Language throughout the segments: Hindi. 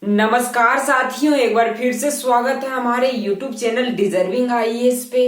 नमस्कार साथियों, एक बार फिर से स्वागत है हमारे YouTube चैनल डिजर्विंग आईएएस पे।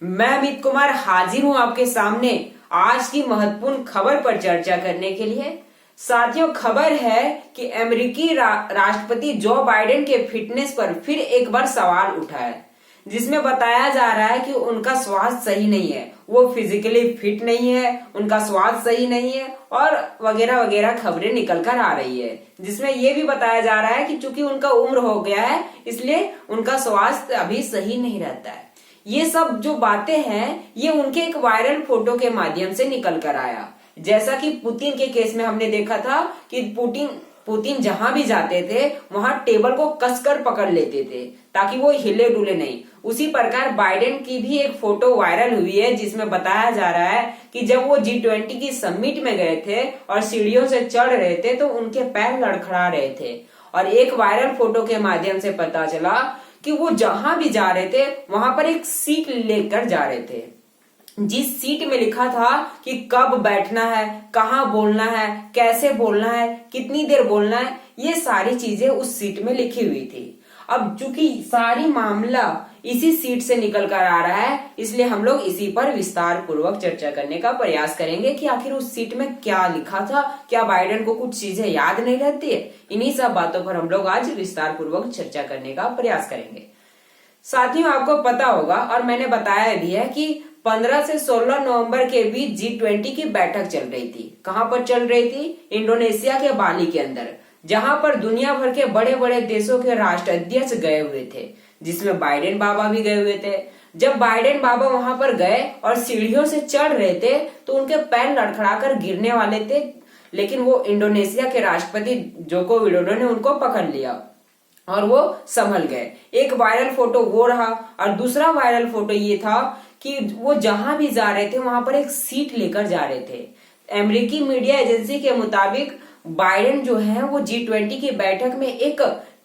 मैं अमित कुमार हाजिर हूं आपके सामने आज की महत्वपूर्ण खबर पर चर्चा करने के लिए। साथियों, खबर है कि अमेरिकी राष्ट्रपति जो बाइडेन के फिटनेस पर फिर एक बार सवाल उठा है, जिसमें बताया जा रहा है कि उनका स्वास्थ्य सही नहीं है, वो फिजिकली फिट नहीं है, उनका स्वास्थ्य सही नहीं है और वगैरह वगैरह खबरें निकल कर आ रही है, जिसमें ये भी बताया जा रहा है कि चूंकि उनका उम्र हो गया है इसलिए उनका स्वास्थ्य अभी सही नहीं रहता है। ये सब जो बातें हैं ये उनके एक वायरल फोटो के माध्यम से निकल कर आया। जैसा कि पुतिन के केस में हमने देखा था कि पुतिन जहां भी जाते थे वहां टेबल को कसकर पकड़ लेते थे ताकि वो हिले डुले नहीं। उसी प्रकार बाइडेन की भी एक फोटो वायरल हुई है, जिसमें बताया जा रहा है कि जब वो G20 की समिट में गए थे और सीढ़ियों से चढ़ रहे थे तो उनके पैर लड़खड़ा रहे थे। और एक वायरल फोटो के माध्यम से पता चला कि वो जहां भी जा रहे थे वहां पर एक सीट लेकर जा रहे थे, जिस सीट में लिखा था कि कब बैठना है, कहाँ बोलना है, कैसे बोलना है, कितनी देर बोलना है, ये सारी चीजें उस सीट में लिखी हुई थी। अब चूंकि सारी मामला इसी सीट से निकल कर आ रहा है, इसलिए हम लोग इसी पर विस्तार पूर्वक चर्चा करने का प्रयास करेंगे कि आखिर उस सीट में क्या लिखा था। क्या बाइडेन को कुछ चीजें याद नहीं रहती है? इन्हीं सब बातों पर हम लोग आज विस्तार पूर्वक चर्चा करने का प्रयास करेंगे। साथियों, आपको पता होगा और मैंने बताया भी है कि 15 से 16 नवंबर के बीच G20 की बैठक चल रही थी। कहां पर चल रही थी? इंडोनेशिया के बाली के अंदर, जहां पर दुनिया भर के बड़े बड़े देशों के राष्ट्राध्यक्ष गए हुए थे, जिसमें बाइडेन बाबा भी गए हुए थे। जब बाइडेन बाबा वहां पर गए और सीढ़ियों से चढ़ रहे थे तो उनके पैर लड़खड़ाकर गिरने वाले थे, लेकिन वो इंडोनेशिया के राष्ट्रपति जोको विडोडो ने उनको पकड़ लिया और वो संभल गए। एक वायरल फोटो वो रहा और दूसरा वायरल फोटो ये था कि वो जहां भी जा रहे थे वहां पर एक सीट लेकर जा रहे थे। अमेरिकी मीडिया एजेंसी के मुताबिक बाइडेन जो है वो G20 की बैठक में एक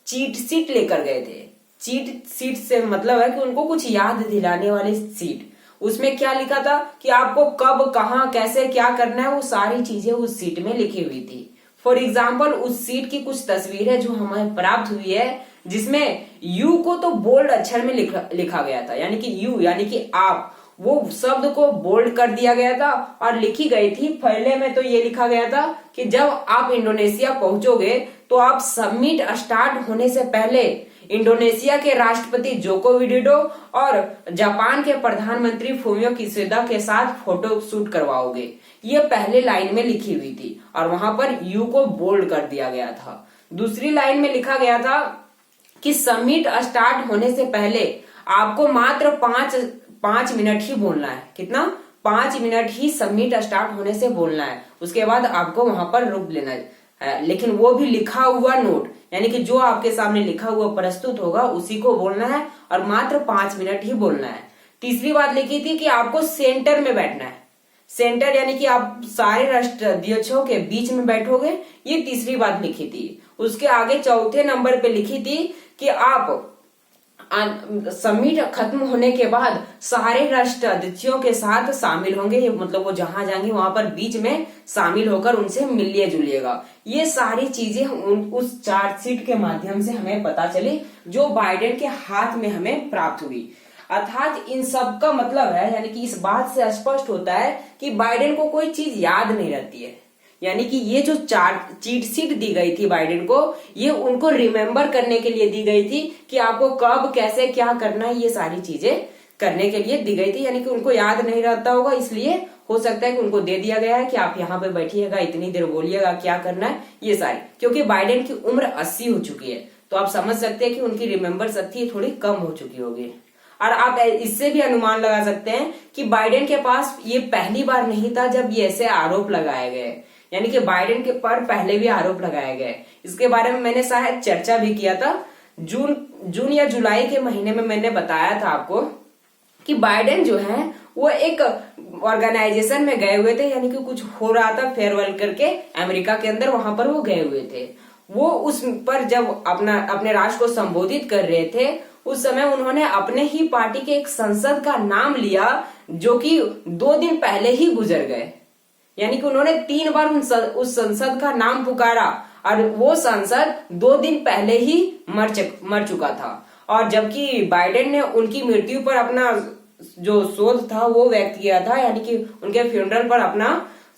चीट सीट लेकर गए थे। चीट सीट से मतलब है कि उनको कुछ याद दिलाने वाली सीट। उसमें क्या लिखा था कि आपको कब, कहां, कैसे, क्या करना है, वो सारी चीजें उस सीट में लिखी हुई थी। फॉर एग्जाम्पल, उस सीट की कुछ तस्वीरें जो हमें प्राप्त हुई है, जिसमें यू को तो बोल्ड अक्षर में लिखा गया था, यानी कि यू यानी कि आप, वो शब्द को बोल्ड कर दिया गया था और लिखी गई थी। पहले में तो ये लिखा गया था कि जब आप इंडोनेशिया पहुंचोगे तो आप समिट स्टार्ट होने से पहले इंडोनेशिया के राष्ट्रपति जोको विडोडो और जापान के प्रधानमंत्री फुमियो किशिदा के साथ फोटो शूट करवाओगे। ये पहले लाइन में लिखी हुई थी और वहां पर यू को बोल्ड कर दिया गया था। दूसरी लाइन में लिखा गया था कि समिट स्टार्ट होने से पहले आपको मात्र 5 मिनट ही बोलना है। कितना? 5 मिनट ही समिट स्टार्ट होने से बोलना है, उसके बाद आपको वहां पर रुक लेना है। लेकिन वो भी लिखा हुआ नोट, यानी कि जो आपके सामने लिखा हुआ प्रस्तुत होगा उसी को बोलना है और मात्र 5 मिनट ही बोलना है। तीसरी बात लिखी थी कि आपको सेंटर में बैठना है। सेंटर यानी कि आप सारे राष्ट्राध्यक्षों के बीच में बैठोगे, ये तीसरी बात लिखी थी। उसके आगे चौथे नंबर पे लिखी थी कि आप समिट खत्म होने के बाद सारे राष्ट्राध्यक्षों के साथ शामिल होंगे, मतलब वो जहां जाएंगे वहां पर बीच में शामिल होकर उनसे मिलिए जुलिएगा। ये सारी चीजें उस चार्जशीट के माध्यम से हमें पता चली, जो बाइडेन के हाथ में हमें प्राप्त हुई। अर्थात इन सब का मतलब है, यानी कि इस बात से स्पष्ट होता है कि बाइडेन को कोई चीज याद नहीं रहती है। यानी कि ये जो चीट शीट दी गई थी बाइडेन को, ये उनको रिमेम्बर करने के लिए दी गई थी कि आपको कब, कैसे, क्या करना है, ये सारी चीजें करने के लिए दी गई थी। यानी कि उनको याद नहीं रहता होगा, इसलिए हो सकता है कि उनको दे दिया गया है कि आप यहाँ पे बैठिएगा, इतनी देर बोलिएगा, क्या करना है, ये सारी। क्योंकि बाइडेन की उम्र 80 हो चुकी है, तो आप समझ सकते हैं कि उनकी रिमेम्बर शक्ति थोड़ी कम हो चुकी होगी। और आप इससे भी अनुमान लगा सकते हैं कि बाइडेन के पास ये पहली बार नहीं था जब ये ऐसे आरोप लगाए गए, यानी कि बाइडेन के पर पहले भी आरोप लगाए गए। इसके बारे में मैंने शायद चर्चा भी किया था। जून या जुलाई के महीने में मैंने बताया था आपको कि बाइडेन जो है वो एक ऑर्गेनाइजेशन में गए हुए थे, यानी कि कुछ हो रहा था फेयरवेल करके अमेरिका के अंदर, वहां पर वो गए हुए थे। वो उस पर जब अपने राष्ट्र को संबोधित कर रहे थे, उस समय उन्होंने अपने ही पार्टी के एक सांसद का नाम लिया जो कि 2 दिन पहले ही गुजर गए। यानी कि उन्होंने 3 बार उस संसद का नाम पुकारा और वो सांसद 2 दिन पहले ही मर चुका था। और जबकि बाइडेन ने उनकी मृत्यु पर अपना जो शोध था वो व्यक्त किया था, यानी कि उनके फ्यूनरल पर अपना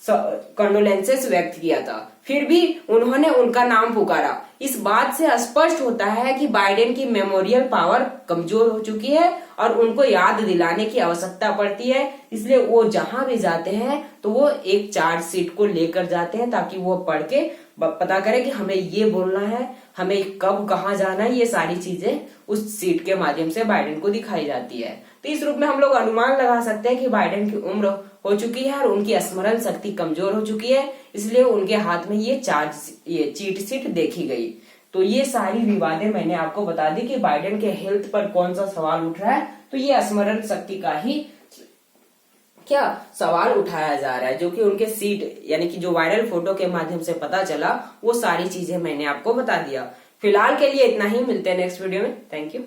कंडोलेंसेस व्यक्त किया था, फिर भी उन्होंने उनका नाम पुकारा। इस बात से स्पष्ट होता है कि बाइडेन की मेमोरियल पावर कमजोर हो चुकी है और उनको याद दिलाने की आवश्यकता पड़ती है। इसलिए वो जहां भी जाते हैं तो वो एक चार्जशीट को लेकर जाते हैं ताकि वो पढ़ के पता करें कि हमें ये बोलना है, हमें कब कहाँ जाना है। ये सारी चीजें उस सीट के माध्यम से बाइडेन को दिखाई जाती है। तो इस रूप में हम लोग अनुमान लगा सकते हैं कि बाइडेन की उम्र हो चुकी है और उनकी स्मरण शक्ति कमजोर हो चुकी है, इसलिए उनके हाथ में ये चीट शीट देखी गई। तो ये सारी विवादें मैंने आपको बता दी कि बाइडेन के हेल्थ पर कौन सा सवाल उठ रहा है, तो ये स्मरण शक्ति का ही क्या सवाल उठाया जा रहा है, जो कि उनके सीट यानी कि जो वायरल फोटो के माध्यम से पता चला, वो सारी चीजें मैंने आपको बता दिया। फिलहाल के लिए इतना ही, मिलते हैं नेक्स्ट वीडियो में। Thank you.